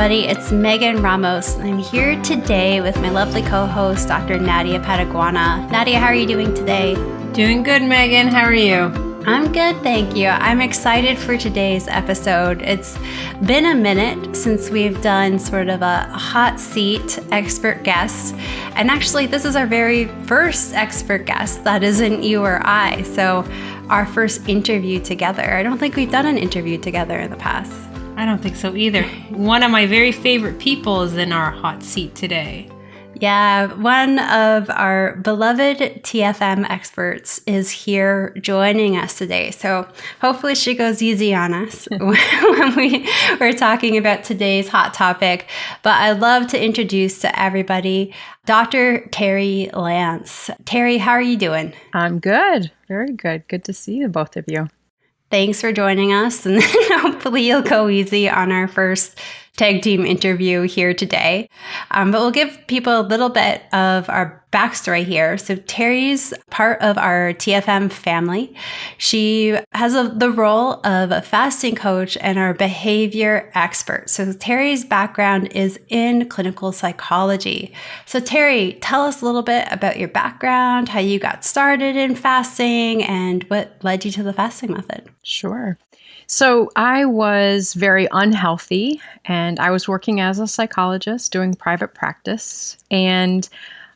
everybody. It's Megan Ramos, and I'm here today with my lovely co-host, Dr. Nadia Pataguana. Nadia, how are you doing today? Doing good, Megan. How are you? I'm good, thank you. I'm excited for today's episode. It's been a minute since we've done sort of a hot seat expert guest. And actually, this is our very first expert guest that isn't you or I. So our first interview together. I don't think we've done an interview together in the past. I don't think so either. One of my very favorite people is in our hot seat today. Yeah, one of our beloved TFM experts is here joining us today. So hopefully she goes easy on us when we're talking about today's hot topic. But I'd love to introduce to everybody Dr. Terri Lance. Terri, how are you doing? I'm good. Very good. Good to see you, both of you. Thanks for joining us. And hopefully you'll go easy on our first tag team interview here today. But we'll give people a little bit of our backstory here. So Terri's part of our TFM family. She has the role of a fasting coach and our behavior expert. So Terri's background is in clinical psychology. So Terri, tell us a little bit about your background, how you got started in fasting, and what led you to the fasting method. Sure. So I was very unhealthy, and I was working as a psychologist doing private practice, and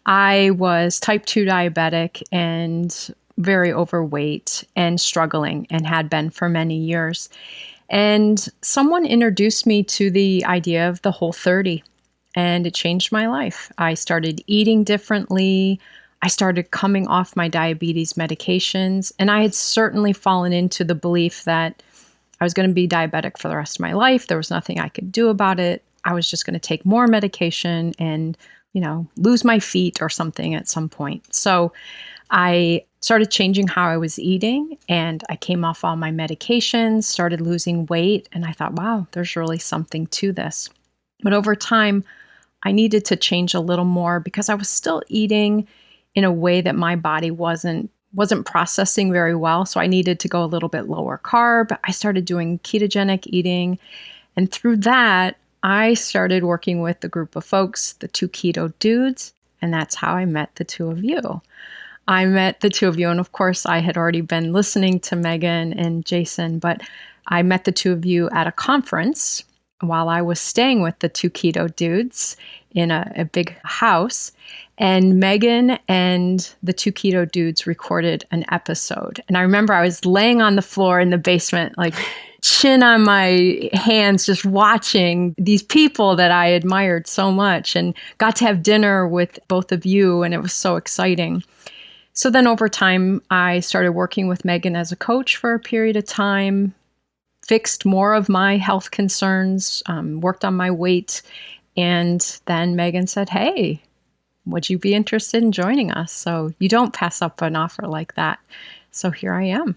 I was type 2 diabetic and very overweight and struggling, and had been for many years. And someone introduced me to the idea of the Whole30, and it changed my life. I started eating differently. I started coming off my diabetes medications, and I had certainly fallen into the belief that I was going to be diabetic for the rest of my life. There was nothing I could do about it. I was just going to take more medication and, lose my feet or something at some point. So I started changing how I was eating, and I came off all my medications, started losing weight, and I thought, wow, there's really something to this. But over time, I needed to change a little more because I was still eating in a way that my body wasn't processing very well. So I needed to go a little bit lower carb. I started doing ketogenic eating. And through that, I started working with the group of folks, the 2 Keto Dudes. And that's how I met the two of you. I met the two of you. And of course, I had already been listening to Megan and Jason, but I met the two of you at a conference while I was staying with the 2 Keto Dudes in a big house. And Megan and the 2 Keto Dudes recorded an episode. And I remember I was laying on the floor in the basement, like chin on my hands, just watching these people that I admired so much, and got to have dinner with both of you. And it was so exciting. So then over time, I started working with Megan as a coach for a period of time, fixed more of my health concerns, worked on my weight. And then Megan said, hey, would you be interested in joining us? So you don't pass up an offer like that. So here I am.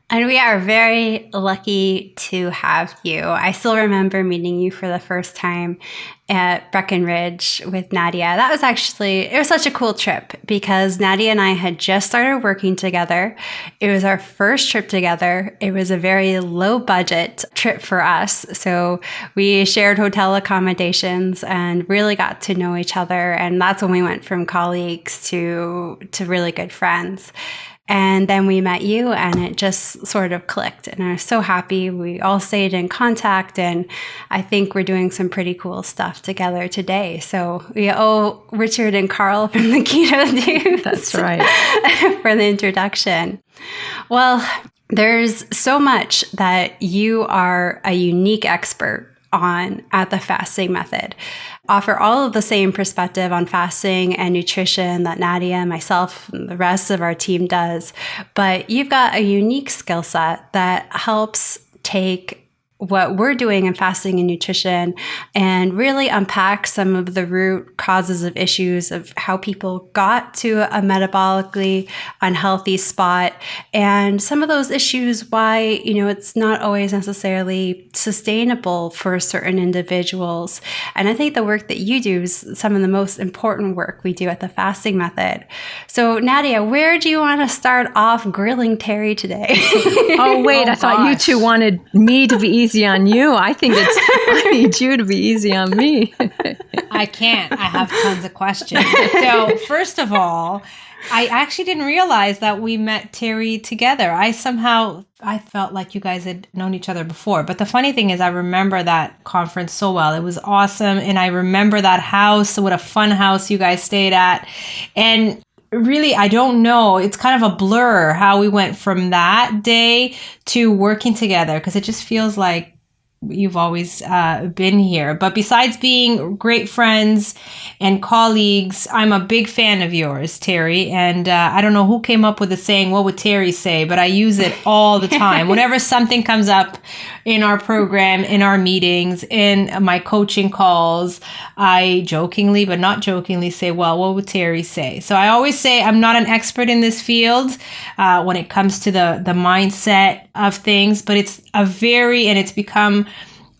And we are very lucky to have you. I still remember meeting you for the first time at Breckenridge with Nadia. That was it was such a cool trip because Nadia and I had just started working together. It was our first trip together. It was a very low budget trip for us. So we shared hotel accommodations and really got to know each other. And that's when we went from colleagues to really good friends. And then we met you, and it just sort of clicked. And I was so happy. We all stayed in contact, and I think we're doing some pretty cool stuff together today. So we owe Richard and Carl from the Keto Dudes. That's right. For the introduction. Well, there's so much that you are a unique expert on at the fasting method. Offer all of the same perspective on fasting and nutrition that Nadia, myself, and the rest of our team does. But you've got a unique skill set that helps take what we're doing in fasting and nutrition and really unpack some of the root causes of issues of how people got to a metabolically unhealthy spot and some of those issues why, it's not always necessarily sustainable for certain individuals. And I think the work that you do is some of the most important work we do at the fasting method. So Nadia, where do you want to start off grilling Terri today? Oh, wait, I thought you two wanted me to be easy on you. I need you to be easy on me. I can't. I have tons of questions. So first of all, I actually didn't realize that we met Terri together. I felt like you guys had known each other before. But the funny thing is, I remember that conference so well. It was awesome. And I remember that house, what a fun house you guys stayed at. And really, I don't know. It's kind of a blur how we went from that day to working together, because it just feels like you've always been here. But besides being great friends and colleagues, I'm a big fan of yours, Terri. And I don't know who came up with the saying, what would Terri say? But I use it all the time. Whenever something comes up in our program, in our meetings, in my coaching calls, I jokingly, but not jokingly, say, well, what would Terri say? So I always say I'm not an expert in this field when it comes to the mindset of things, but it's and it's become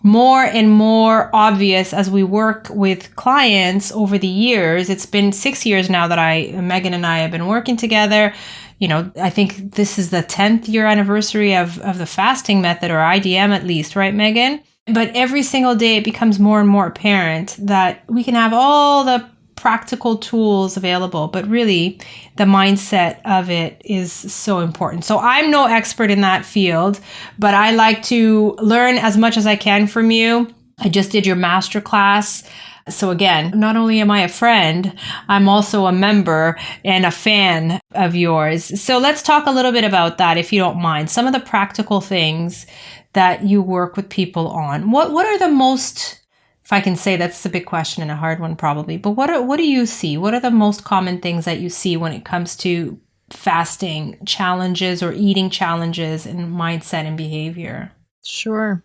more and more obvious as we work with clients over the years. It's been 6 years now that Megan and I have been working together. You know, I think this is the 10th year anniversary of the fasting method, or IDM at least, right, Megan? But every single day it becomes more and more apparent that we can have all the practical tools available, but really the mindset of it is so important. So I'm no expert in that field, but I like to learn as much as I can from you. I just did your master class. So again, not only am I a friend, I'm also a member and a fan of yours. So let's talk a little bit about that, if you don't mind. Some of the practical things that you work with people on. What are the most, if I can say, that's a big question and a hard one probably, but what do you see? What are the most common things that you see when it comes to fasting challenges or eating challenges and mindset and behavior? Sure.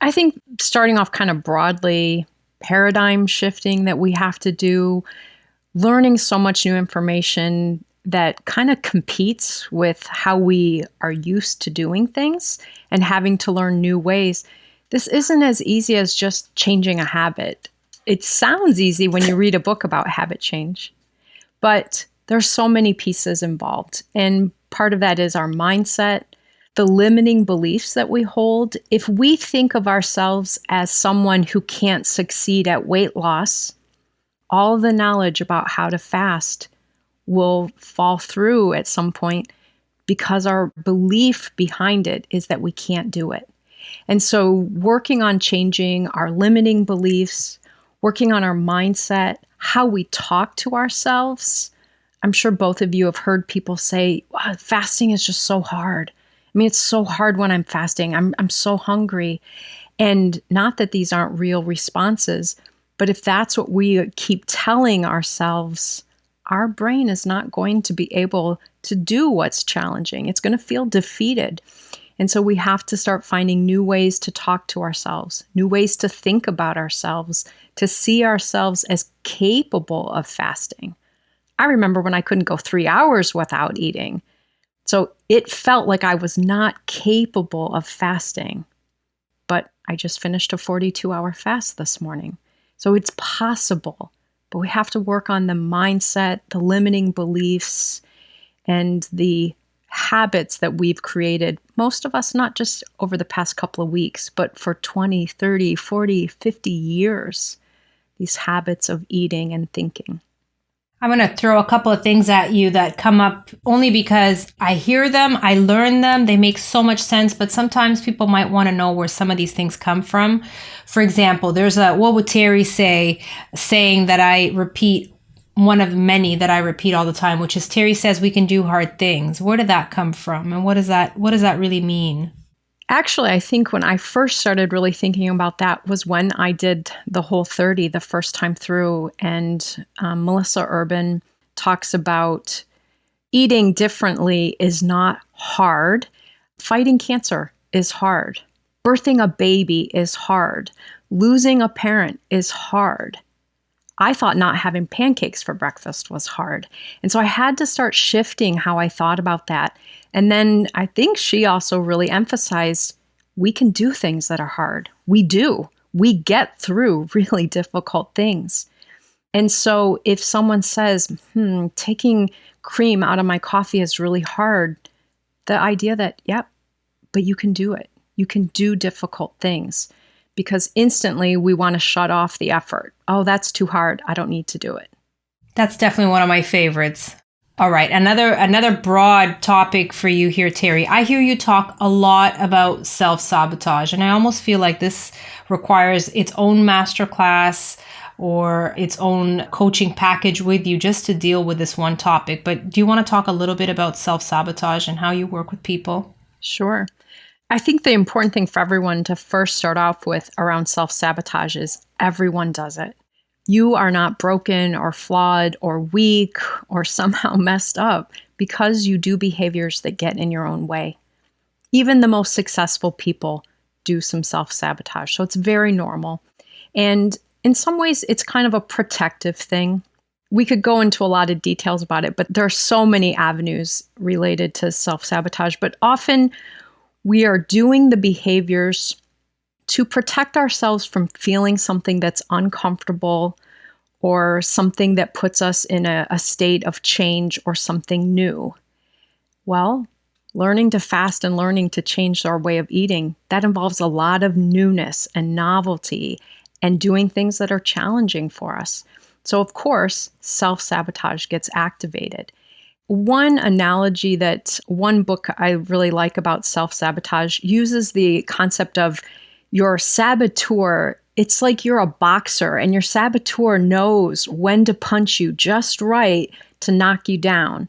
I think starting off kind of broadly, paradigm shifting that we have to do, learning so much new information that kind of competes with how we are used to doing things and having to learn new ways. This isn't as easy as just changing a habit. It sounds easy when you read a book about habit change, but there's so many pieces involved. And part of that is our mindset, the limiting beliefs that we hold. If we think of ourselves as someone who can't succeed at weight loss, all the knowledge about how to fast will fall through at some point because our belief behind it is that we can't do it. And so working on changing our limiting beliefs, working on our mindset, how we talk to ourselves. I'm sure both of you have heard people say, wow, fasting is just so hard. I mean, it's so hard when I'm fasting. I'm so hungry. And not that these aren't real responses, but if that's what we keep telling ourselves, our brain is not going to be able to do what's challenging. It's going to feel defeated. And so we have to start finding new ways to talk to ourselves, new ways to think about ourselves, to see ourselves as capable of fasting. I remember when I couldn't go 3 hours without eating. So it felt like I was not capable of fasting. But I just finished a 42-hour fast this morning. So it's possible. But we have to work on the mindset, the limiting beliefs, and the habits that we've created, most of us, not just over the past couple of weeks, but for 20, 30, 40, 50 years, these habits of eating and thinking. I'm going to throw a couple of things at you that come up only because I hear them, I learn them, they make so much sense, but sometimes people might want to know where some of these things come from. For example, there's what would Terri say, saying that I repeat, one of many that I repeat all the time, which is Terri says we can do hard things. Where did that come from? And what does that really mean? Actually, I think when I first started really thinking about that was when I did the Whole30 the first time through. And Melissa Urban talks about eating differently is not hard. Fighting cancer is hard. Birthing a baby is hard. Losing a parent is hard. I thought not having pancakes for breakfast was hard. And so I had to start shifting how I thought about that. And then I think she also really emphasized we can do things that are hard. We do. We get through really difficult things. And so if someone says, taking cream out of my coffee is really hard, the idea that, yep, but you can do it. You can do difficult things because instantly we want to shut off the effort. Oh, that's too hard. I don't need to do it. That's definitely one of my favorites. All right, another broad topic for you here, Terri. I hear you talk a lot about self-sabotage, and I almost feel like this requires its own masterclass or its own coaching package with you just to deal with this one topic. But do you want to talk a little bit about self-sabotage and how you work with people? Sure. I think the important thing for everyone to first start off with around self-sabotage is everyone does it. You are not broken or flawed or weak or somehow messed up because you do behaviors that get in your own way. Even the most successful people do some self-sabotage. So it's very normal. And in some ways, it's kind of a protective thing. We could go into a lot of details about it, but there are so many avenues related to self-sabotage. But often we are doing the behaviors to protect ourselves from feeling something that's uncomfortable or something that puts us in a state of change or something new. Well, learning to fast and learning to change our way of eating, that involves a lot of newness and novelty and doing things that are challenging for us. So of course, self-sabotage gets activated. One analogy that one book I really like about self-sabotage uses the concept of your saboteur. It's like you're a boxer and your saboteur knows when to punch you just right to knock you down.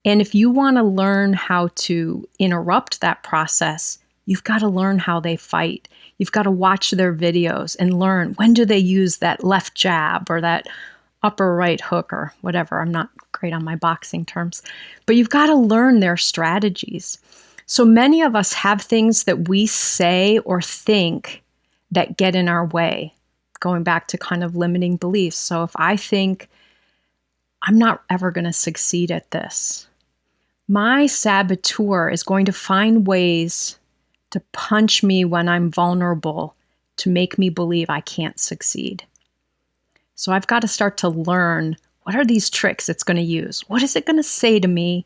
And if you want to learn how to interrupt that process, you've got to learn how they fight. You've got to watch their videos and learn when do they use that left jab or that upper right hook or whatever. I'm not great on my boxing terms, but you've got to learn their strategies. So many of us have things that we say or think that get in our way, going back to kind of limiting beliefs. So if I think I'm not ever going to succeed at this, my saboteur is going to find ways to punch me when I'm vulnerable to make me believe I can't succeed. So I've got to start to learn, what are these tricks it's going to use? What is it going to say to me?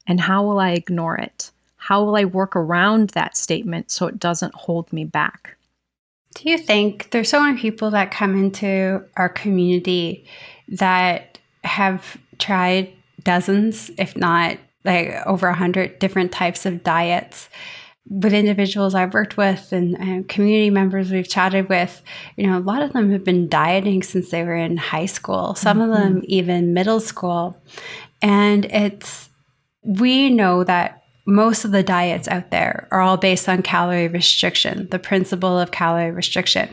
And how will I ignore it? How will I work around that statement so it doesn't hold me back? Do you think there's so many people that come into our community that have tried dozens, if not like over 100 different types of diets? With individuals I've worked with and community members we've chatted with, a lot of them have been dieting since they were in high school, some of them even middle school. And we know that most of the diets out there are all based on calorie restriction, the principle of calorie restriction.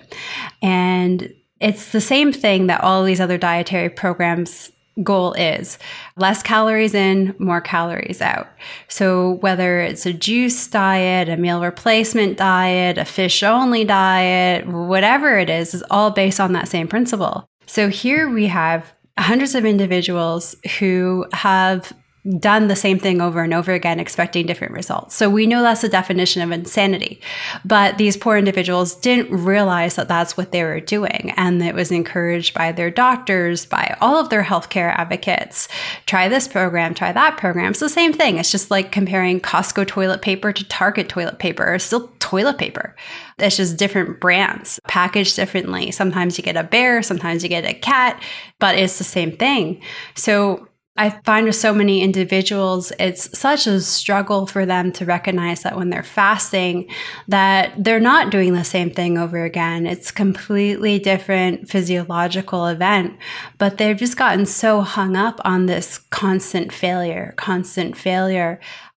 And it's the same thing that all these other dietary programs goal is: less calories in, more calories out. So whether it's a juice diet, a meal replacement diet, a fish only diet, whatever it is all based on that same principle. So here we have hundreds of individuals who have done the same thing over and over again, expecting different results. So we know that's the definition of insanity. But these poor individuals didn't realize that that's what they were doing. And it was encouraged by their doctors, by all of their healthcare advocates. Try this program, try that program. It's the same thing. It's just like comparing Costco toilet paper to Target toilet paper. It's still toilet paper. It's just different brands, packaged differently. Sometimes you get a bear, sometimes you get a cat, but it's the same thing. So I find with so many individuals, it's such a struggle for them to recognize that when they're fasting, that they're not doing the same thing over again. It's a completely different physiological event, but they've just gotten so hung up on this constant failure.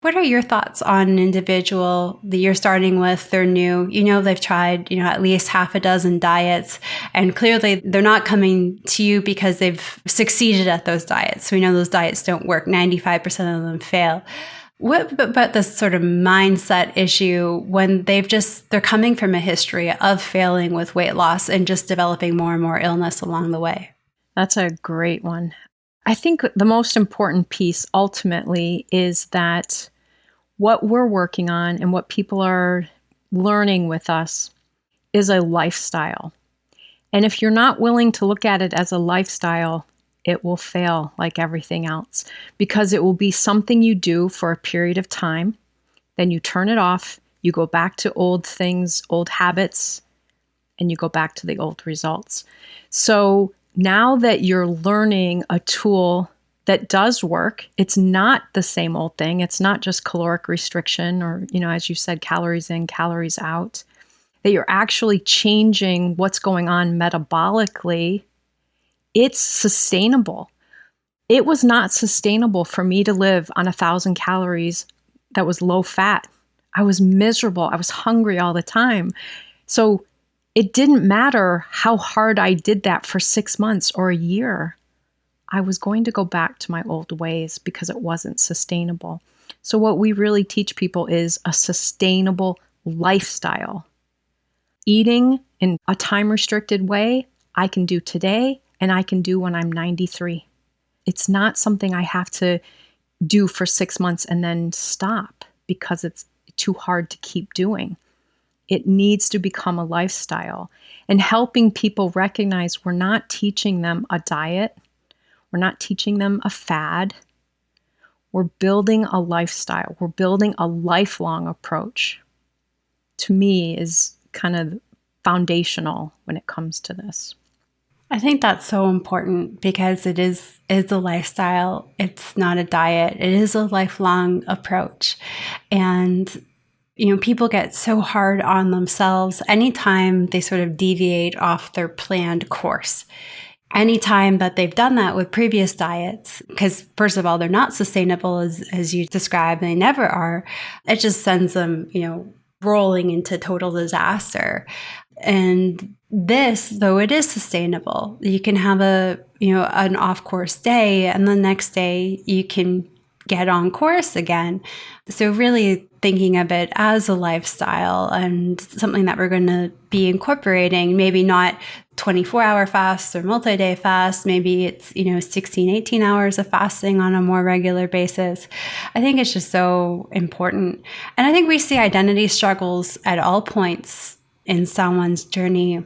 What are your thoughts on an individual that you're starting with? They're new, they've tried, at least half a dozen diets, and clearly they're not coming to you because they've succeeded at those diets. We know those diets don't work. 95% of them fail. What about this sort of mindset issue when they're coming from a history of failing with weight loss and just developing more and more illness along the way? That's a great one. I think the most important piece ultimately is that what we're working on and what people are learning with us is a lifestyle. And if you're not willing to look at it as a lifestyle, it will fail like everything else, because it will be something you do for a period of time, then you turn it off, You go back to old things, old habits, and you go back to the old results. So now that you're learning a tool that does work, it's not the same old thing. It's not just caloric restriction or, as you said, calories in, calories out, that you're actually changing what's going on metabolically. It's sustainable. It was not sustainable for me to live on 1,000 calories that was low fat. I was miserable. I was hungry all the time. So it didn't matter how hard I did that for 6 months or a year. I was going to go back to my old ways because it wasn't sustainable. So what we really teach people is a sustainable lifestyle. Eating in a time-restricted way, I can do today and I can do when I'm 93. It's not something I have to do for 6 months and then stop because it's too hard to keep doing. It needs to become a lifestyle. And helping people recognize we're not teaching them a diet. We're not teaching them a fad. We're building a lifestyle. We're building a lifelong approach. To me, is kind of foundational when it comes to this. I think that's so important because it is a lifestyle. It's not a diet. It is a lifelong approach. And, people get so hard on themselves anytime they sort of deviate off their planned course. Anytime that they've done that with previous diets, because first of all, they're not sustainable as you described, and they never are, it just sends them, rolling into total disaster. And this, though it is sustainable, you can have an off-course day, and the next day you can get on course again. So really thinking of it as a lifestyle and something that we're going to be incorporating, maybe not 24-hour fasts or multi-day fasts. Maybe it's, 16, 18 hours of fasting on a more regular basis. I think it's just so important. And I think we see identity struggles at all points in someone's journey.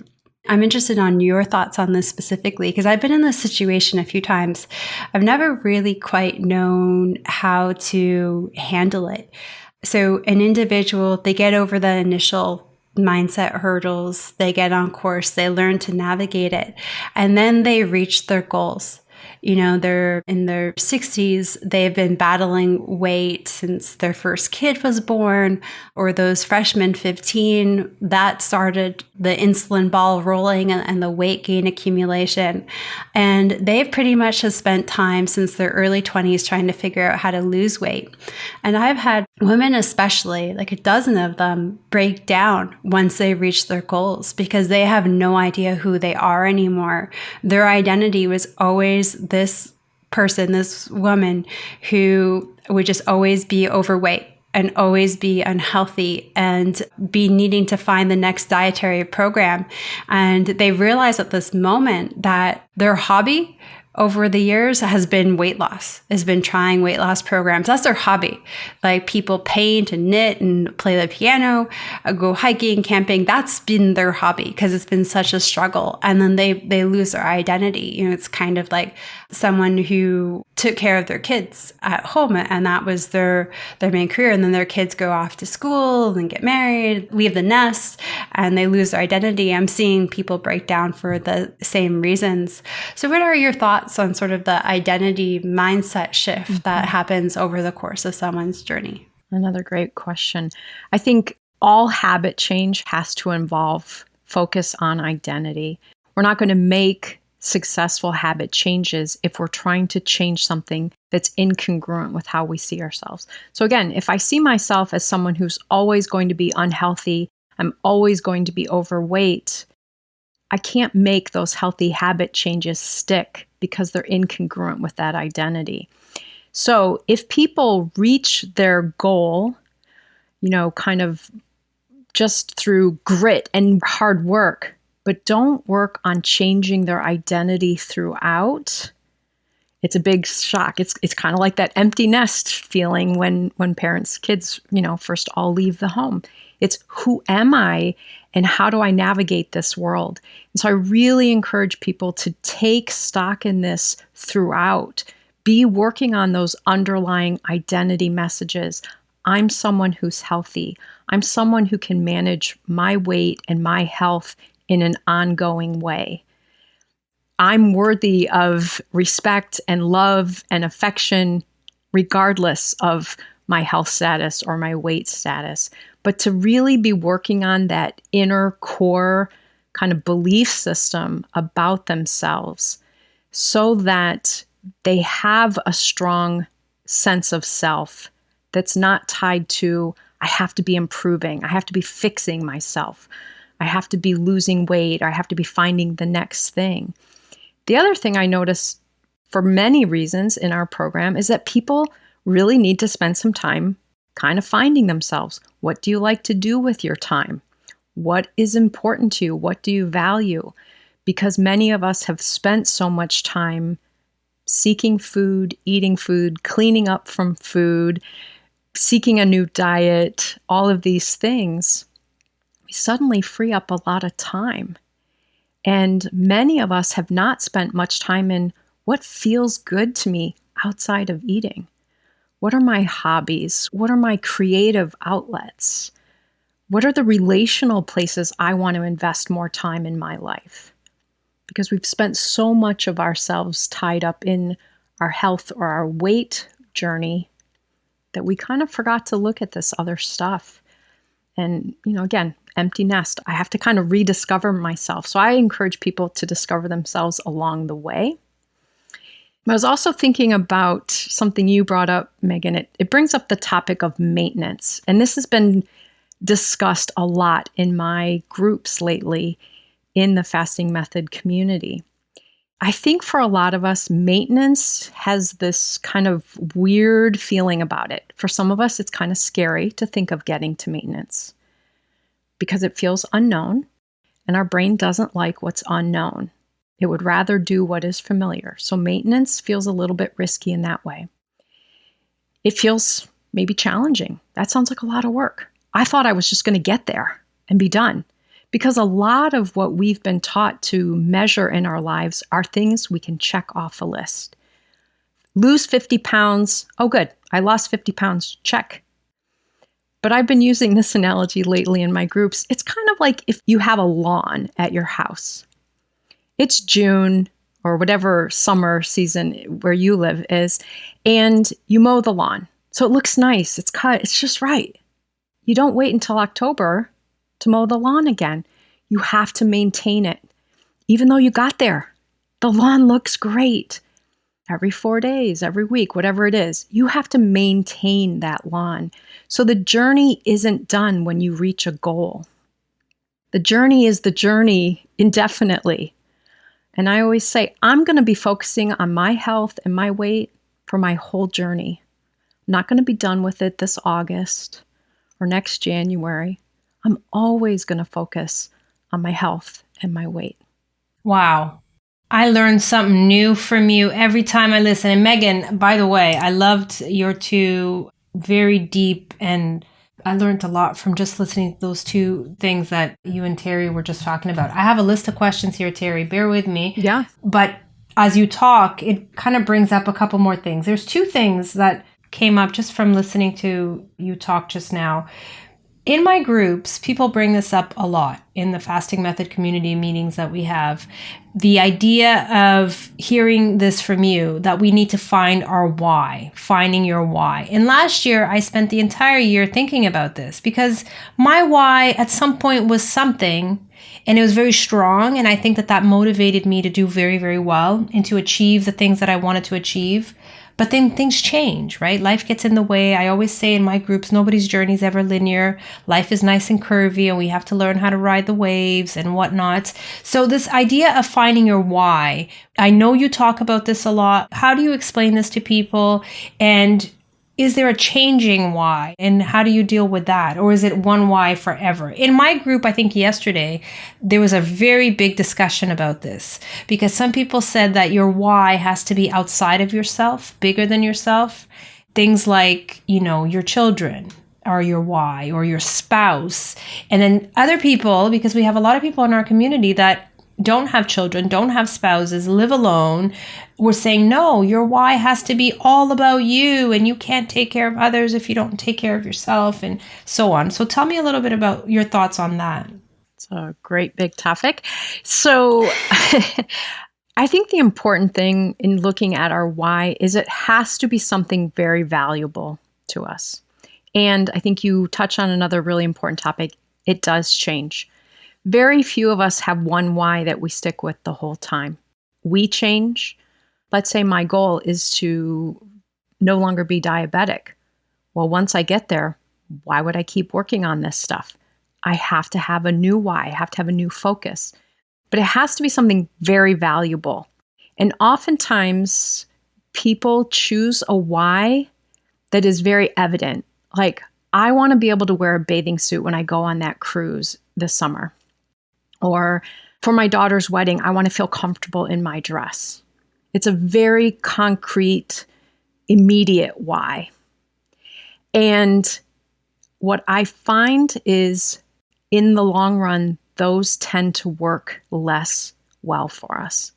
I'm interested on your thoughts on this specifically, because I've been in this situation a few times. I've never really quite known how to handle it. So an individual, they get over the initial mindset hurdles, they get on course, they learn to navigate it, and then they reach their goals. They're in their 60s, they've been battling weight since their first kid was born, or those freshmen 15, that started the insulin ball rolling and the weight gain accumulation. And they've pretty much have spent time since their early 20s trying to figure out how to lose weight. And I've had women, especially like a dozen of them, break down once they reach their goals because they have no idea who they are anymore. Their identity was always this person, this woman who would just always be overweight and always be unhealthy and be needing to find the next dietary program. And they realize at this moment that their hobby over the years has been weight loss, has been trying weight loss programs. That's their hobby. Like people paint and knit and play the piano, go hiking, camping. That's been their hobby because it's been such a struggle. And then they lose their identity. It's kind of like someone who took care of their kids at home and that was their main career. And then their kids go off to school and get married, leave the nest, and they lose their identity. I'm seeing people break down for the same reasons. So what are your thoughts on sort of the identity mindset shift that happens over the course of someone's journey? Another great question. I think all habit change has to involve focus on identity. We're not going to make successful habit changes if we're trying to change something that's incongruent with how we see ourselves. So again, if I see myself as someone who's always going to be unhealthy, I'm always going to be overweight, I can't make those healthy habit changes stick because they're incongruent with that identity. So if people reach their goal, kind of just through grit and hard work, but don't work on changing their identity throughout, it's a big shock. It's kind of like that empty nest feeling when kids, first all leave the home. It's who am I and how do I navigate this world? And so I really encourage people to take stock in this throughout. Be working on those underlying identity messages. I'm someone who's healthy. I'm someone who can manage my weight and my health in an ongoing way. I'm worthy of respect and love and affection regardless of my health status or my weight status. But to really be working on that inner core kind of belief system about themselves so that they have a strong sense of self that's not tied to, I have to be improving, I have to be fixing myself, I have to be losing weight, or I have to be finding the next thing. The other thing I notice for many reasons in our program is that people really need to spend some time kind of finding themselves. What do you like to do with your time? What is important to you? What do you value? Because many of us have spent so much time seeking food, eating food, cleaning up from food, seeking a new diet, all of these things. We suddenly free up a lot of time. And many of us have not spent much time in what feels good to me outside of eating. What are my hobbies? What are my creative outlets? What are the relational places I want to invest more time in my life? Because we've spent so much of ourselves tied up in our health or our weight journey that we kind of forgot to look at this other stuff. And, again, empty nest. I have to kind of rediscover myself. So I encourage people to discover themselves along the way. I was also thinking about something you brought up, Megan. It brings up the topic of maintenance. And this has been discussed a lot in my groups lately in the fasting method community. I think for a lot of us, maintenance has this kind of weird feeling about it. For some of us, it's kind of scary to think of getting to maintenance because it feels unknown, and our brain doesn't like what's unknown. It would rather do what is familiar. So maintenance feels a little bit risky in that way. It feels maybe challenging. That sounds like a lot of work. I thought I was just going to get there and be done. Because a lot of what we've been taught to measure in our lives are things we can check off a list. Lose 50 pounds. Oh, good. I lost 50 pounds. Check. But I've been using this analogy lately in my groups. It's kind of like if you have a lawn at your house. It's June or whatever summer season where you live is, and you mow the lawn. So it looks nice. It's cut. It's just right. You don't wait until October to mow the lawn again. You have to maintain it. Even though you got there, the lawn looks great. Every 4 days, every week, whatever it is, you have to maintain that lawn. So the journey isn't done when you reach a goal. The journey is the journey indefinitely. And I always say, I'm going to be focusing on my health and my weight for my whole journey. I'm not going to be done with it this August or next January. I'm always going to focus on my health and my weight. Wow. I learned something new from you every time I listen. And Megan, by the way, I loved your two very deep, and I learned a lot from just listening to those two things that you and Terri were just talking about. I have a list of questions here, Terri. Bear with me. Yeah. But as you talk, it kind of brings up a couple more things. There's two things that came up just from listening to you talk just now. In my groups, people bring this up a lot in the fasting method community meetings that we have. The idea of hearing this from you, that we need to find our why, finding your why. And last year, I spent the entire year thinking about this because my why at some point was something, and it was very strong. And I think that motivated me to do very, very well and to achieve the things that I wanted to achieve. But then things change, right? Life gets in the way. I always say in my groups, nobody's journey is ever linear. Life is nice and curvy, and we have to learn how to ride the waves and whatnot. So this idea of finding your why, I know you talk about this a lot. How do you explain this to people? And is there a changing why? And how do you deal with that? Or is it one why forever? In my group, I think yesterday, there was a very big discussion about this because some people said that your why has to be outside of yourself, bigger than yourself. Things like, your children are your why, or your spouse. And then other people, because we have a lot of people in our community that don't have children, don't have spouses, live alone, we're saying, no, your why has to be all about you and you can't take care of others if you don't take care of yourself and so on. So tell me a little bit about your thoughts on that. It's a great big topic. So I think the important thing in looking at our why is it has to be something very valuable to us. And I think you touch on another really important topic. It does change. Very few of us have one why that we stick with the whole time. We change. Let's say my goal is to no longer be diabetic. Well, once I get there, why would I keep working on this stuff? I have to have a new why. I have to have a new focus. But it has to be something very valuable. And oftentimes, people choose a why that is very evident. Like, I want to be able to wear a bathing suit when I go on that cruise this summer. Or for my daughter's wedding, I want to feel comfortable in my dress. It's a very concrete, immediate why. And what I find is, in the long run, those tend to work less well for us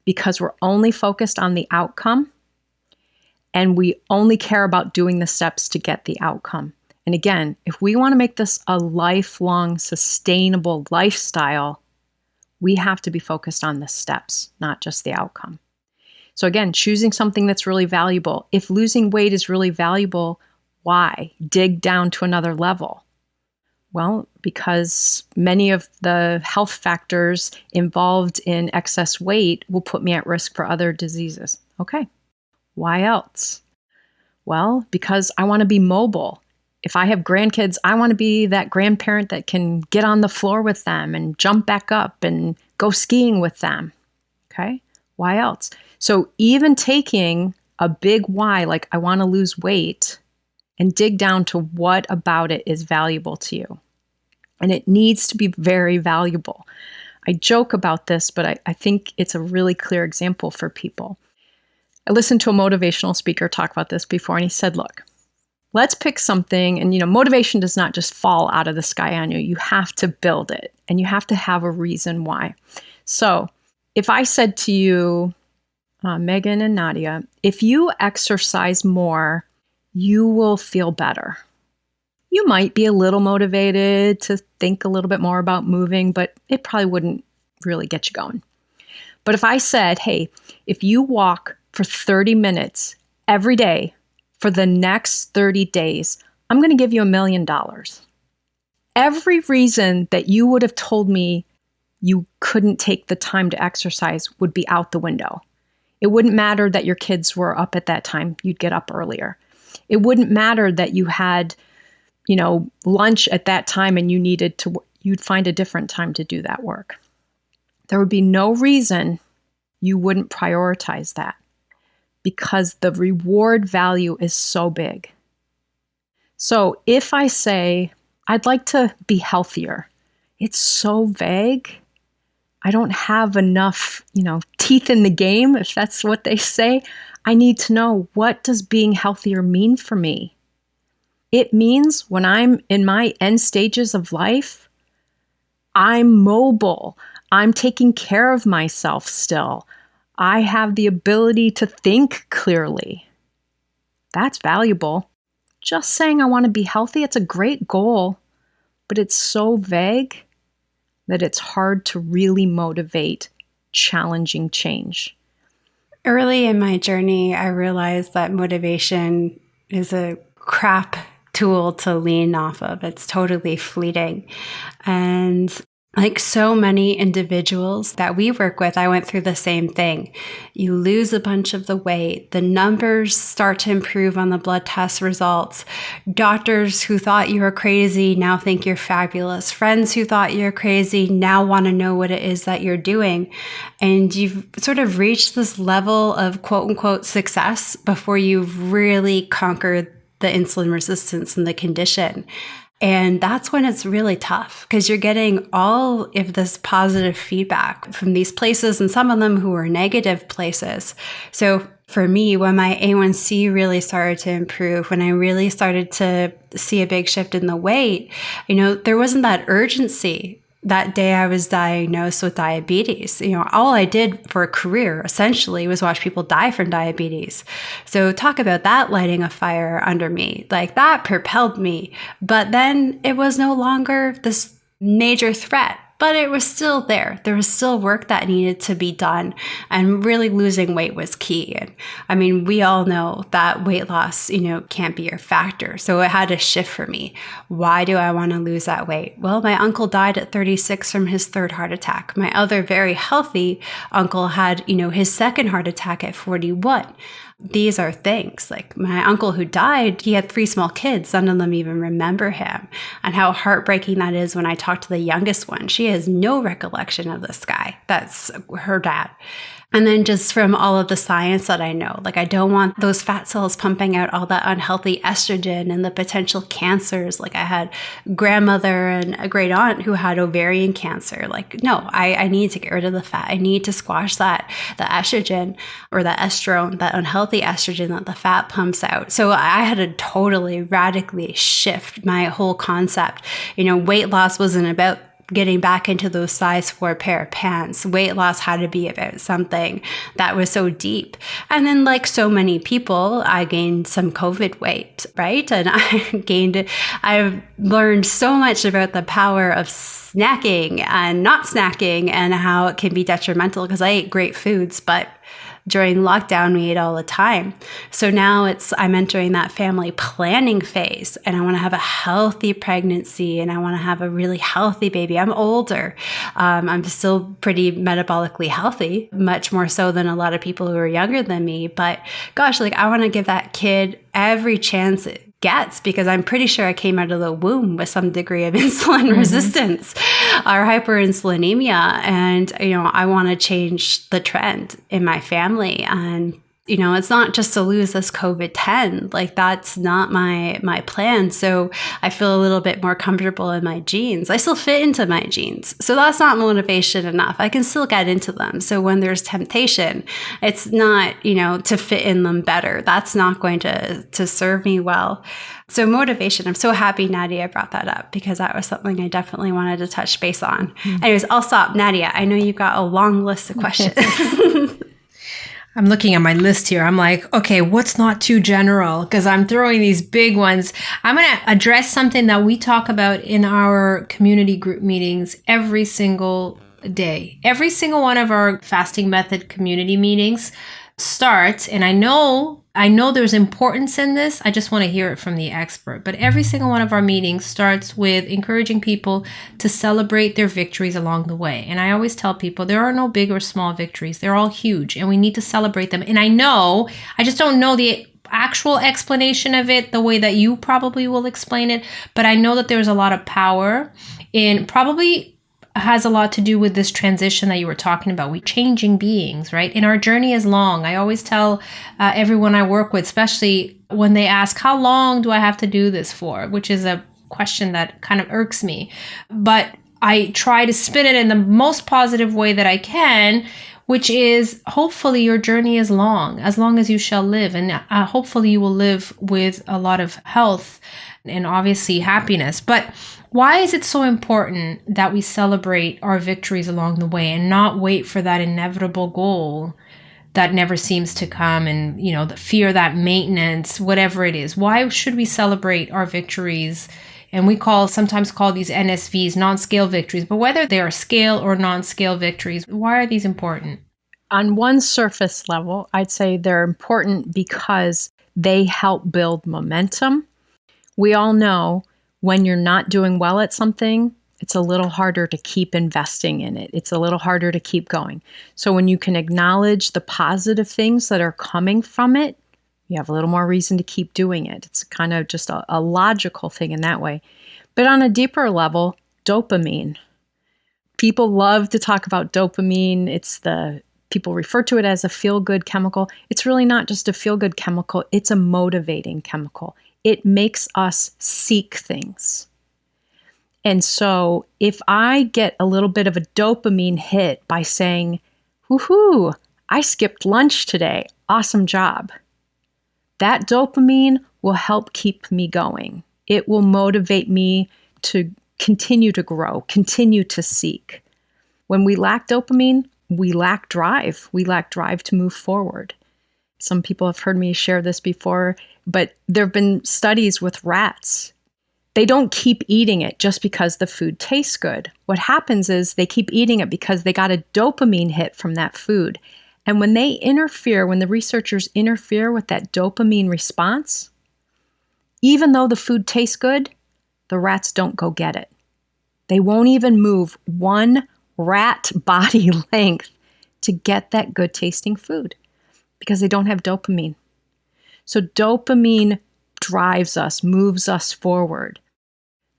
because we're only focused on the outcome and we only care about doing the steps to get the outcome. And again, if we want to make this a lifelong, sustainable lifestyle, we have to be focused on the steps, not just the outcome. So again, choosing something that's really valuable. If losing weight is really valuable, why? Dig down to another level. Well, because many of the health factors involved in excess weight will put me at risk for other diseases. Okay, why else? Well, because I want to be mobile. If I have grandkids, I want to be that grandparent that can get on the floor with them and jump back up and go skiing with them. Okay, why else? So even taking a big why, like I want to lose weight, and dig down to what about it is valuable to you. And it needs to be very valuable. I joke about this, but I think it's a really clear example for people. I listened to a motivational speaker talk about this before, and he said, look, let's pick something. And, motivation does not just fall out of the sky on you. You have to build it, and you have to have a reason why. So if I said to you, Megan and Nadia, if you exercise more, you will feel better. You might be a little motivated to think a little bit more about moving, but it probably wouldn't really get you going. But if I said, hey, if you walk for 30 minutes every day for the next 30 days, I'm going to give you $1 million. Every reason that you would have told me you couldn't take the time to exercise would be out the window. It wouldn't matter that your kids were up at that time. You'd get up earlier. It wouldn't matter that you had, lunch at that time and you'd find a different time to do that work. There would be no reason you wouldn't prioritize that because the reward value is so big. So if I say, I'd like to be healthier, it's so vague. I don't have enough, teeth in the game, if that's what they say. I need to know, what does being healthier mean for me? It means when I'm in my end stages of life, I'm mobile. I'm taking care of myself still. I have the ability to think clearly. That's valuable. Just saying I want to be healthy, it's a great goal, but it's so vague that it's hard to really motivate challenging change. Early in my journey, I realized that motivation is a crap tool to lean off of. It's totally fleeting. And like so many individuals that we work with, I went through the same thing. You lose a bunch of the weight. The numbers start to improve on the blood test results. Doctors who thought you were crazy now think you're fabulous. Friends who thought you're crazy now want to know what it is that you're doing. And you've sort of reached this level of quote unquote success before you've really conquered the insulin resistance and the condition. And that's when it's really tough because you're getting all of this positive feedback from these places and some of them who are negative places. So for me, when my A1C really started to improve, when I really started to see a big shift in the weight, there wasn't that urgency that day I was diagnosed with diabetes. All I did for a career essentially was watch people die from diabetes. So talk about that lighting a fire under me. Like, that propelled me. But then it was no longer this major threat. But it was still there. There was still work that needed to be done. And really losing weight was key. And I mean, we all know that weight loss, can't be your factor. So it had to shift for me. Why do I want to lose that weight? Well, my uncle died at 36 from his third heart attack. My other very healthy uncle had, his second heart attack at 41. These are things like my uncle who died, he had 3 small kids. None of them even remember him, and how heartbreaking that is when I talk to the youngest one. She has no recollection of this guy. That's her dad. And then just from all of the science that I know, like, I don't want those fat cells pumping out all that unhealthy estrogen and the potential cancers. Like, I had grandmother and a great aunt who had ovarian cancer. Like, no, I need to get rid of the fat. I need to squash the estrogen or the estrone, that unhealthy estrogen that the fat pumps out. So I had to totally radically shift my whole concept. Weight loss wasn't about getting back into those size 4 pair of pants. Weight loss had to be about something that was so deep. And then, like so many people, I gained some COVID weight, right? And I've learned so much about the power of snacking and not snacking and how it can be detrimental, because I ate great foods, but during lockdown, we ate all the time. So now I'm entering that family planning phase, and I want to have a healthy pregnancy, and I want to have a really healthy baby. I'm older. I'm still pretty metabolically healthy, much more so than a lot of people who are younger than me. But gosh, like, I want to give that kid every chance it gets, because I'm pretty sure I came out of the womb with some degree of insulin resistance or hyperinsulinemia. And, I want to change the trend in my family. And, it's not just to lose this COVID-10. Like, that's not my plan. So I feel a little bit more comfortable in my jeans. I still fit into my jeans. So that's not motivation enough. I can still get into them. So when there's temptation, it's not, to fit in them better. That's not going to serve me well. So motivation, I'm so happy Nadia brought that up, because that was something I definitely wanted to touch base on. Anyways, I'll stop. Nadia, I know you've got a long list of questions. I'm looking at my list here. I'm like, okay, what's not too general? Because I'm throwing these big ones. I'm going to address something that we talk about in our community group meetings every single day. Every single one of our fasting method community meetings starts, and I know there's importance in this. I just want to hear it from the expert. But every single one of our meetings starts with encouraging people to celebrate their victories along the way. And I always tell people there are no big or small victories. They're all huge, and we need to celebrate them. And I just don't know the actual explanation of it the way that you probably will explain it. But I know that there's a lot of power in, probably has a lot to do with this transition that you were talking about. We changing beings, right? And our journey is long. I always tell everyone I work with, especially when they ask, how long do I have to do this for? Which is a question that kind of irks me. But I try to spin it in the most positive way that I can, which is hopefully your journey is long as you shall live. And hopefully you will live with a lot of health and obviously happiness. But why is it so important that we celebrate our victories along the way and not wait for that inevitable goal that never seems to come, and, the fear, that maintenance, whatever it is? Why should we celebrate our victories? And we sometimes call these NSVs, non-scale victories, but whether they are scale or non-scale victories, why are these important? On one surface level, I'd say they're important because they help build momentum. We all know when you're not doing well at something, it's a little harder to keep investing in it. It's a little harder to keep going. So when you can acknowledge the positive things that are coming from it, you have a little more reason to keep doing it. It's kind of just a logical thing in that way. But on a deeper level, dopamine. People love to talk about dopamine. People refer to it as a feel-good chemical. It's really not just a feel-good chemical. It's a motivating chemical. It makes us seek things. And so if I get a little bit of a dopamine hit by saying, woohoo, I skipped lunch today, awesome job, that dopamine will help keep me going. It will motivate me to continue to grow, continue to seek. When we lack dopamine, we lack drive. We lack drive to move forward. Some people have heard me share this before, but there have been studies with rats. They don't keep eating it just because the food tastes good. What happens is they keep eating it because they got a dopamine hit from that food. And when the researchers interfere with that dopamine response, even though the food tastes good, the rats don't go get it. They won't even move one rat body length to get that good tasting food because they don't have dopamine. So dopamine drives us, moves us forward.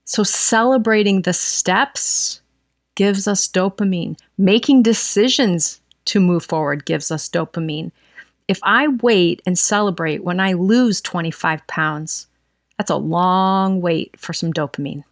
So celebrating the steps gives us dopamine. Making decisions to move forward gives us dopamine. If I wait and celebrate when I lose 25 pounds, that's a long wait for some dopamine.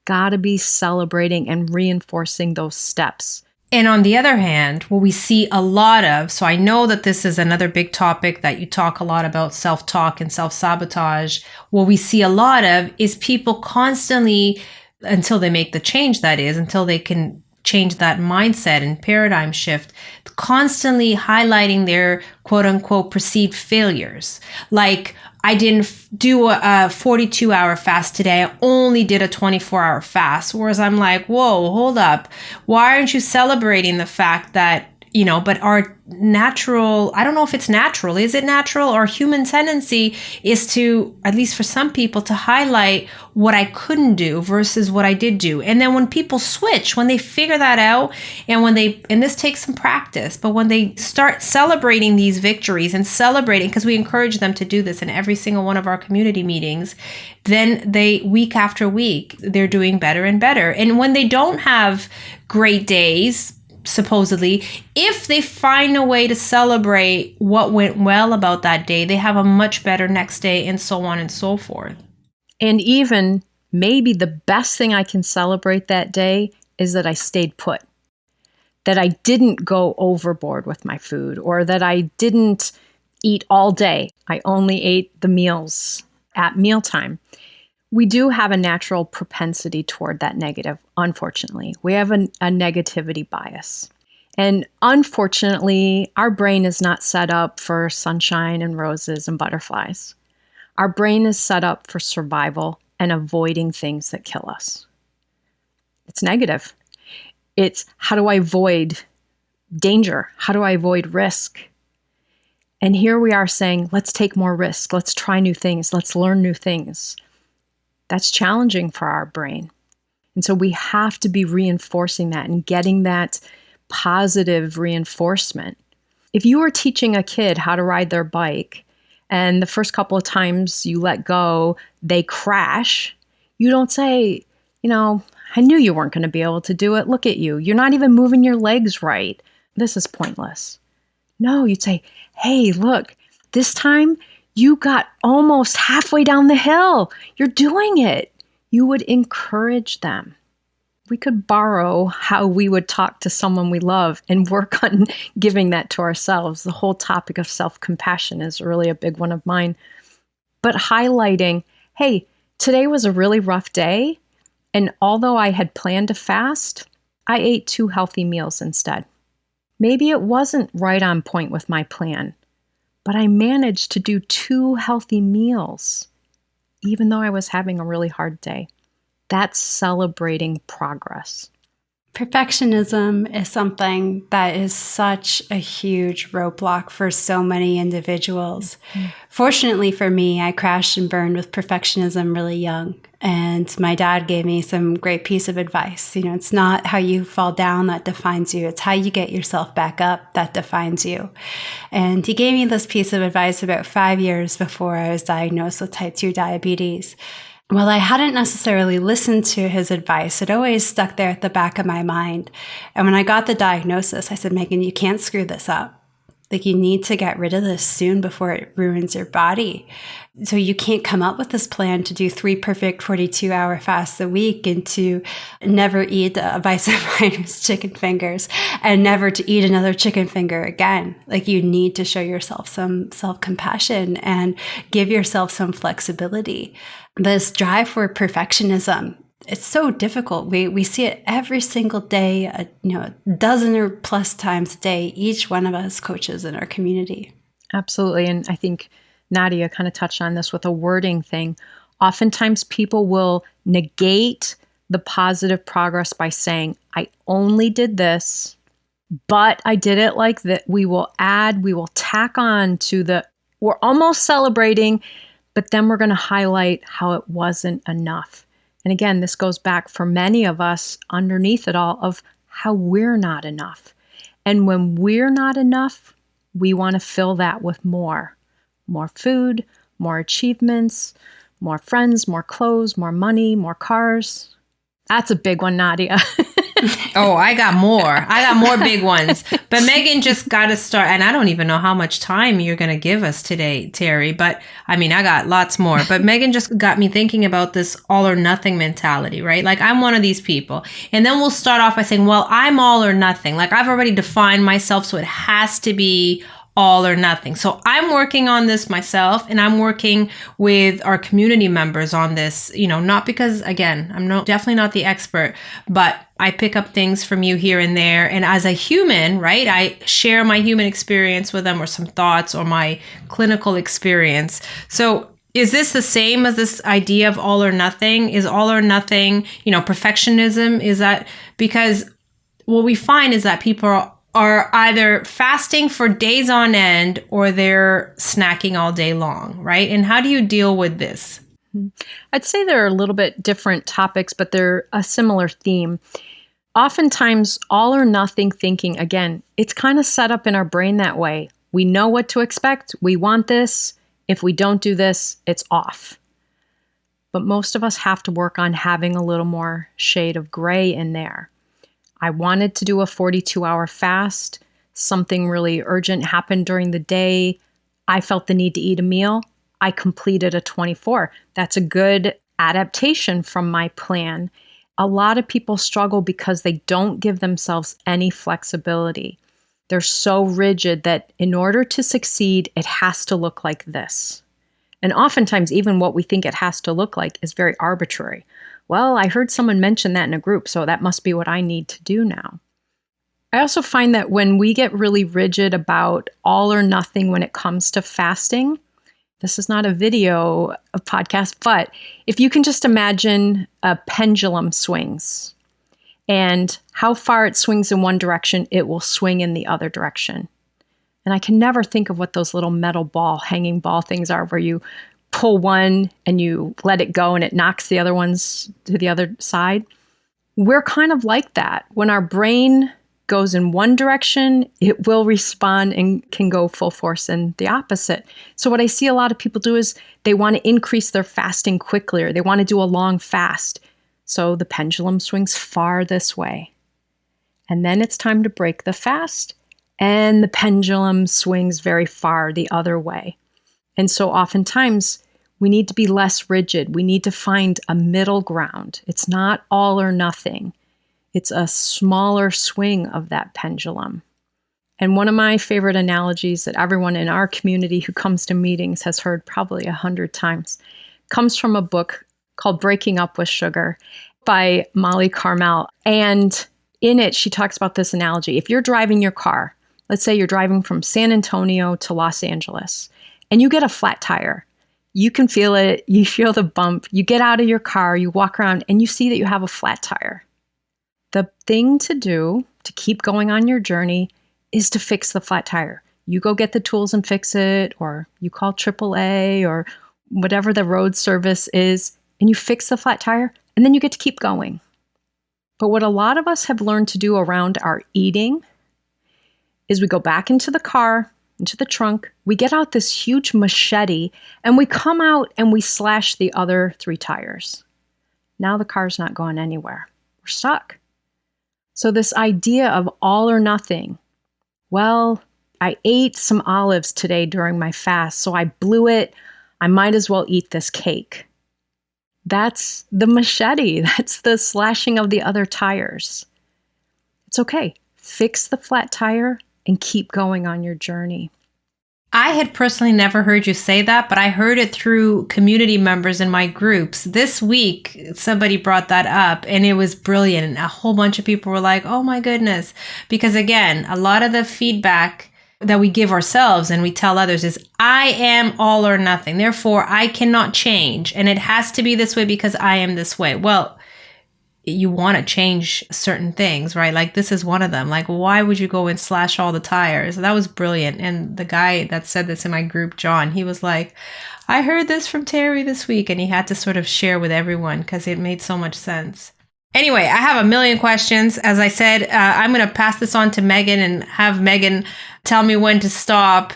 Gotta be celebrating and reinforcing those steps. And on the other hand, what we see a lot of, so I know that this is another big topic that you talk a lot about, self-talk and self-sabotage. What we see a lot of is people constantly, until they make the change, that is, until they can change that mindset and paradigm shift, constantly highlighting their quote unquote perceived failures. Like, I didn't do a 42-hour fast today. I only did a 24-hour fast. Whereas I'm like, whoa, hold up. Why aren't you celebrating the fact that, but our natural, I don't know if it's natural. Is it natural? Our human tendency is to, at least for some people, to highlight what I couldn't do versus what I did do. And then when people switch, when they figure that out, and this takes some practice, but when they start celebrating these victories and celebrating, because we encourage them to do this in every single one of our community meetings, then week after week, they're doing better and better. And when they don't have great days, supposedly, if they find a way to celebrate what went well about that day, they have a much better next day, and so on and so forth. And even maybe the best thing I can celebrate that day is that I stayed put, that I didn't go overboard with my food, or that I didn't eat all day. I only ate the meals at mealtime. We do have a natural propensity toward that negative, unfortunately. We have a negativity bias. And unfortunately, our brain is not set up for sunshine and roses and butterflies. Our brain is set up for survival and avoiding things that kill us. It's negative. It's, how do I avoid danger? How do I avoid risk? And here we are saying, let's take more risk. Let's try new things. Let's learn new things. That's challenging for our brain. And so we have to be reinforcing that and getting that positive reinforcement. If you are teaching a kid how to ride their bike and the first couple of times you let go, they crash, you don't say, I knew you weren't going to be able to do it. Look at you. You're not even moving your legs right. This is pointless. No, you'd say, hey, look, this time you got almost halfway down the hill. You're doing it. You would encourage them. We could borrow how we would talk to someone we love and work on giving that to ourselves. The whole topic of self-compassion is really a big one of mine. But highlighting, hey, today was a really rough day. And although I had planned to fast, I ate 2 healthy meals instead. Maybe it wasn't right on point with my plan, but I managed to do 2 healthy meals, even though I was having a really hard day. That's celebrating progress. Perfectionism is something that is such a huge roadblock for so many individuals. Mm-hmm. Fortunately for me, I crashed and burned with perfectionism really young. And my dad gave me some great piece of advice. It's not how you fall down that defines you. It's how you get yourself back up that defines you. And he gave me this piece of advice about 5 years before I was diagnosed with type 2 diabetes. Well, I hadn't necessarily listened to his advice. It always stuck there at the back of my mind. And when I got the diagnosis, I said, Megan, you can't screw this up. Like, you need to get rid of this soon before it ruins your body. So you can't come up with this plan to do 3 perfect 42-hour fasts a week and to never eat a vice of Ryan's chicken fingers and never to eat another chicken finger again. Like, you need to show yourself some self-compassion and give yourself some flexibility. This drive for perfectionism it's so difficult. We see it every single day, a dozen or plus times a day, each one of us coaches in our community. Absolutely. And I think Nadia kind of touched on this with a wording thing. Oftentimes people will negate the positive progress by saying, I only did this, but I did it like that. We will tack on to we're almost celebrating, but then we're going to highlight how it wasn't enough. And again, this goes back for many of us underneath it all of how we're not enough. And when we're not enough, we want to fill that with more food, more achievements, more friends, more clothes, more money, more cars. That's a big one, Nadia. Oh, I got more big ones. But Megan just got to start. And I don't even know how much time you're going to give us today, Terri. But I mean, I got lots more. But Megan just got me thinking about this all or nothing mentality, right? Like I'm one of these people. And then we'll start off by saying, well, I'm all or nothing. Like I've already defined myself. So it has to be all or nothing. So I'm working on this myself, and I'm working with our community members on this, not because, again, I'm definitely not the expert, but I pick up things from you here and there. And as a human, right, I share my human experience with them or some thoughts or my clinical experience. So is this the same as this idea of all or nothing? Is all or nothing, perfectionism? Is that because what we find is that people are either fasting for days on end or they're snacking all day long, right? And how do you deal with this? I'd say they're a little bit different topics, but they're a similar theme. Oftentimes, all or nothing thinking, again, it's kind of set up in our brain that way. We know what to expect. We want this. If we don't do this, it's off. But most of us have to work on having a little more shade of gray in there. I wanted to do a 42-hour fast. Something really urgent happened during the day. I felt the need to eat a meal. I completed a 24. That's a good adaptation from my plan. A lot of people struggle because they don't give themselves any flexibility. They're so rigid that in order to succeed, it has to look like this. And oftentimes, even what we think it has to look like is very arbitrary. Well, I heard someone mention that in a group, so that must be what I need to do now. I also find that when we get really rigid about all or nothing when it comes to fasting, this is not a video, a podcast, but if you can just imagine a pendulum swings and how far it swings in one direction, it will swing in the other direction. And I can never think of what those little metal hanging ball things are where you pull one and you let it go and it knocks the other ones to the other side. We're kind of like that. When our brain goes in one direction, it will respond and can go full force in the opposite. So what I see a lot of people do is they want to increase their fasting quickly, or they want to do a long fast. So the pendulum swings far this way. And then it's time to break the fast, and the pendulum swings very far the other way. And so oftentimes, we need to be less rigid. We need to find a middle ground. It's not all or nothing. It's a smaller swing of that pendulum. And one of my favorite analogies that everyone in our community who comes to meetings has heard probably 100 times comes from a book called Breaking Up with Sugar by Molly Carmel. And in it, she talks about this analogy. If you're driving your car, let's say you're driving from San Antonio to Los Angeles, and you get a flat tire. You can feel it. You feel the bump. You get out of your car, you walk around, and you see that you have a flat tire. The thing to do to keep going on your journey is to fix the flat tire. You go get the tools and fix it, or you call AAA or whatever the road service is, and you fix the flat tire, and then you get to keep going. But what a lot of us have learned to do around our eating is we go back into the car, into the trunk, we get out this huge machete, and we come out and we slash the other 3 tires. Now the car's not going anywhere. We're stuck. So this idea of all or nothing, well, I ate some olives today during my fast, so I blew it. I might as well eat this cake. That's the machete. That's the slashing of the other tires. It's okay. Fix the flat tire and keep going on your journey. I had personally never heard you say that, but I heard it through community members in my groups. This week, somebody brought that up and it was brilliant. And a whole bunch of people were like, oh my goodness. Because again, a lot of the feedback that we give ourselves and we tell others is, I am all or nothing. Therefore, I cannot change. And it has to be this way because I am this way. Well, you want to change certain things, right? Like this is one of them. Like, why would you go and slash all the tires? That was brilliant. And the guy that said this in my group, John, he was like, I heard this from Terri this week. And he had to sort of share with everyone because it made so much sense. Anyway, I have a million questions. As I said, I'm going to pass this on to Megan and have Megan tell me when to stop,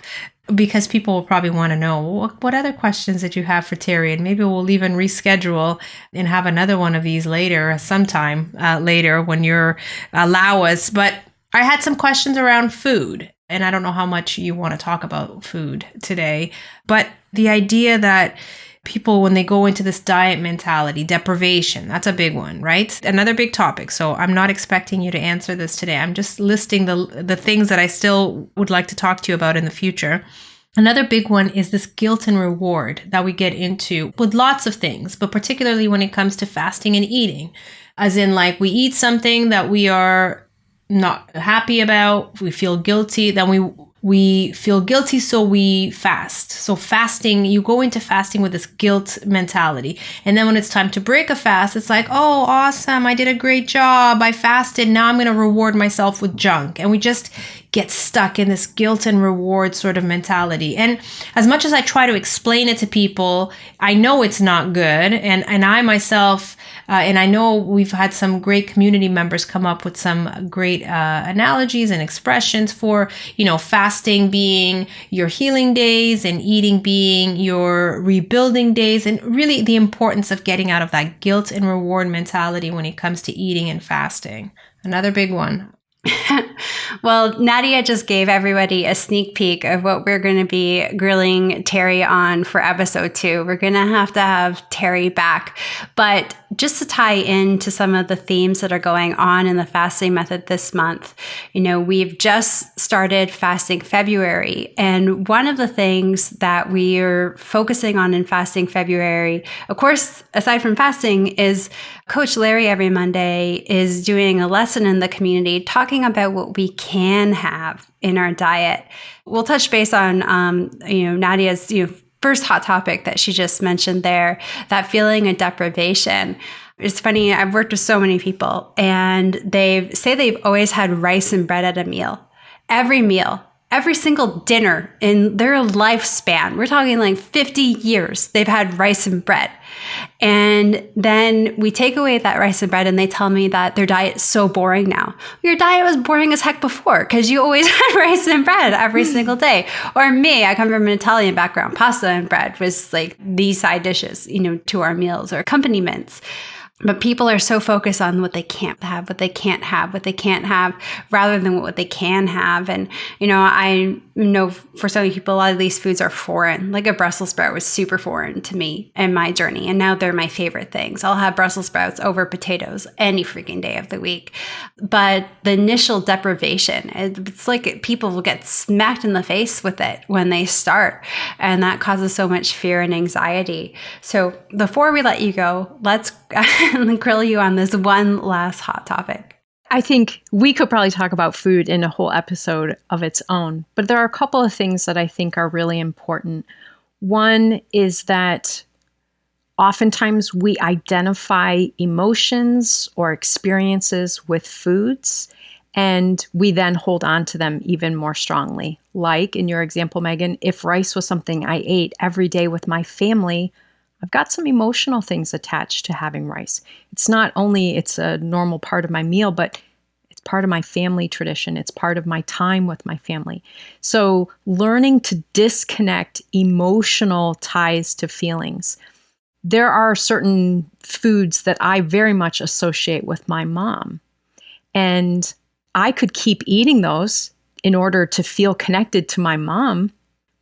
because people will probably want to know what other questions that you have for Terri, and maybe we'll even reschedule and have another one of these later, sometime later when you're allow us. But I had some questions around food, and I don't know how much you want to talk about food today, but the idea that people, when they go into this diet mentality, deprivation, that's a big one, right? Another big topic. So I'm not expecting you to answer this today. I'm just listing the things that I still would like to talk to you about in the future. Another big one is this guilt and reward that we get into with lots of things, but particularly when it comes to fasting and eating. As in, like, we eat something that we are not happy about, we feel guilty, then we feel guilty, so we fast. So fasting, you go into fasting with this guilt mentality. And then when it's time to break a fast, it's like, oh, awesome, I did a great job, I fasted, now I'm going to reward myself with junk. And we just get stuck in this guilt and reward sort of mentality. And as much as I try to explain it to people, I know it's not good. And I myself, and I know we've had some great community members come up with some great analogies and expressions for, fasting being your healing days and eating being your rebuilding days, and really the importance of getting out of that guilt and reward mentality when it comes to eating and fasting. Another big one. Well, Nadia just gave everybody a sneak peek of what we're going to be grilling Terri on for episode 2. We're going to have Terri back. But just to tie into some of the themes that are going on in the fasting method this month, we've just started fasting February. And one of the things that we are focusing on in fasting February, of course, aside from fasting, is Coach Larry every Monday is doing a lesson in the community talking about what we can have in our diet. We'll touch base on, Nadia's, first hot topic that she just mentioned there, that feeling of deprivation. It's funny, I've worked with so many people and they say they've always had rice and bread at a meal. Every meal, every single dinner in their lifespan, we're talking like 50 years, they've had rice and bread. And then we take away that rice and bread and they tell me that their diet is so boring now. Your diet was boring as heck before because you always had rice and bread every single day. Or me, I come from an Italian background. Pasta and bread was like these side dishes, to our meals or accompaniments. But people are so focused on what they can't have, what they can't have, what they can't have, rather than what they can have. And, I know for so many people, a lot of these foods are foreign. Like a Brussels sprout was super foreign to me in my journey. And now they're my favorite things. I'll have Brussels sprouts over potatoes any freaking day of the week. But the initial deprivation, it's like people will get smacked in the face with it when they start. And that causes so much fear and anxiety. So before we let you go, let's grill you on this one last hot topic. I think we could probably talk about food in a whole episode of its own, but there are a couple of things that I think are really important. One is that oftentimes we identify emotions or experiences with foods, and we then hold on to them even more strongly. Like in your example, Megan, if rice was something I ate every day with my family, I've got some emotional things attached to having rice. It's not only it's a normal part of my meal, but it's part of my family tradition. It's part of my time with my family. So learning to disconnect emotional ties to feelings. There are certain foods that I very much associate with my mom. And I could keep eating those in order to feel connected to my mom,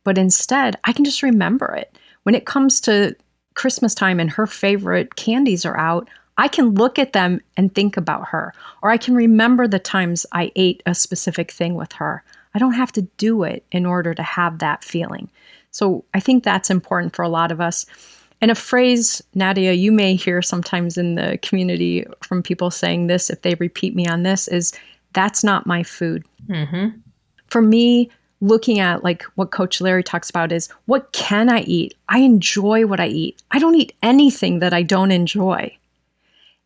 but instead I can just remember it. When it comes to Christmas time and her favorite candies are out, I can look at them and think about her. Or I can remember the times I ate a specific thing with her. I don't have to do it in order to have that feeling. So I think that's important for a lot of us. And a phrase, Nadia, you may hear sometimes in the community from people saying this, if they repeat me on this, is that's not my food. Mm-hmm. For me, looking at like what Coach Larry talks about is what can I eat? I enjoy what I eat. I don't eat anything that I don't enjoy.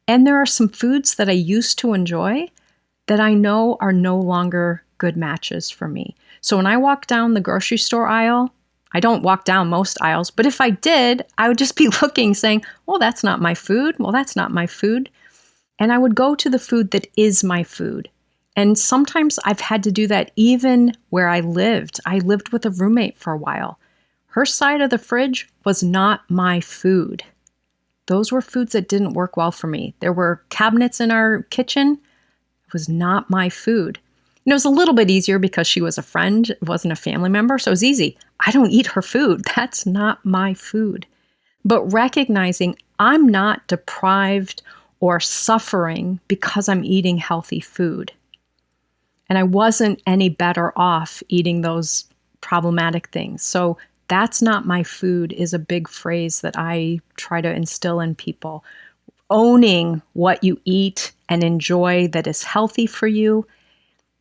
And there are some foods that I used to enjoy that I know are no longer good matches for me. So when I walk down the grocery store aisle, I don't walk down most aisles, but if I did, I would just be looking saying, well, that's not my food. Well, that's not my food. And I would go to the food that is my food. And sometimes I've had to do that even where I lived. I lived with a roommate for a while. Her side of the fridge was not my food. Those were foods that didn't work well for me. There were cabinets in our kitchen. It was not my food. And it was a little bit easier because she was a friend, it wasn't a family member, so it was easy. I don't eat her food. That's not my food. But recognizing I'm not deprived or suffering because I'm eating healthy food. And I wasn't any better off eating those problematic things. So that's not my food is a big phrase that I try to instill in people. Owning what you eat and enjoy that is healthy for you,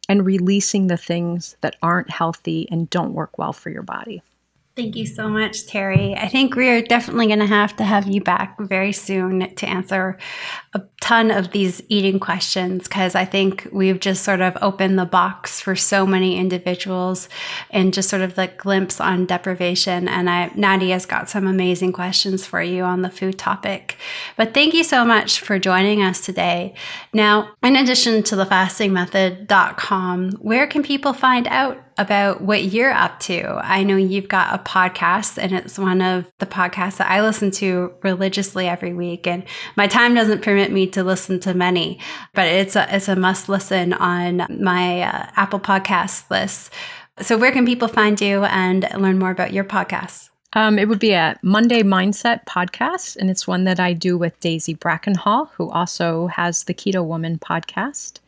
and releasing the things that aren't healthy and don't work well for your body. Thank you so much, Terri. I think we are definitely going to have you back very soon to answer a ton of these eating questions, because I think we've just sort of opened the box for so many individuals and just sort of the glimpse on deprivation. And Nadia's got some amazing questions for you on the food topic. But thank you so much for joining us today. Now, in addition to thefastingmethod.com, where can people find out about what you're up to? I know you've got a podcast, and it's one of the podcasts that I listen to religiously every week. And my time doesn't permit me to listen to many, but it's a must listen on my Apple Podcast list. So where can people find you and learn more about your podcast? It would be a Monday Mindset podcast, and it's one that I do with Daisy Brackenhall, who also has the Keto Woman podcast.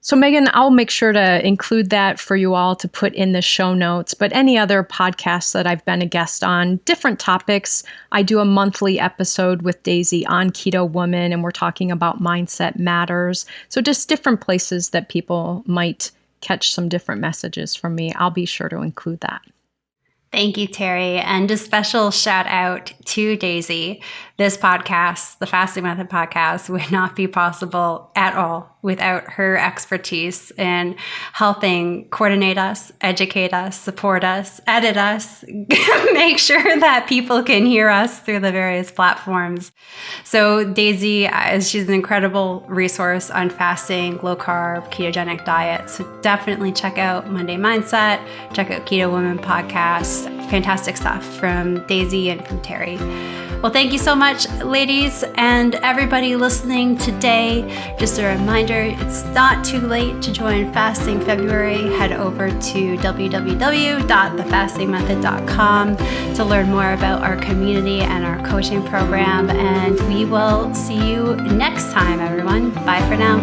So Megan, I'll make sure to include that for you all to put in the show notes, but any other podcasts that I've been a guest on, different topics. I do a monthly episode with Daisy on Keto Woman, and we're talking about mindset matters. So just different places that people might catch some different messages from me. I'll be sure to include that. Thank you, Terri. And a special shout out to Daisy. This podcast, the Fasting Method podcast, would not be possible at all without her expertise in helping coordinate us, educate us, support us, edit us, make sure that people can hear us through the various platforms. So Daisy, she's an incredible resource on fasting, low carb, ketogenic diet. So definitely check out Monday Mindset, check out Keto Woman podcast. Fantastic stuff from Daisy and from Terri. Well, thank you so much, ladies, and everybody listening today. Just a reminder, it's not too late to join Fasting February. Head over to www.thefastingmethod.com to learn more about our community and our coaching program. And we will see you next time, everyone. Bye for now.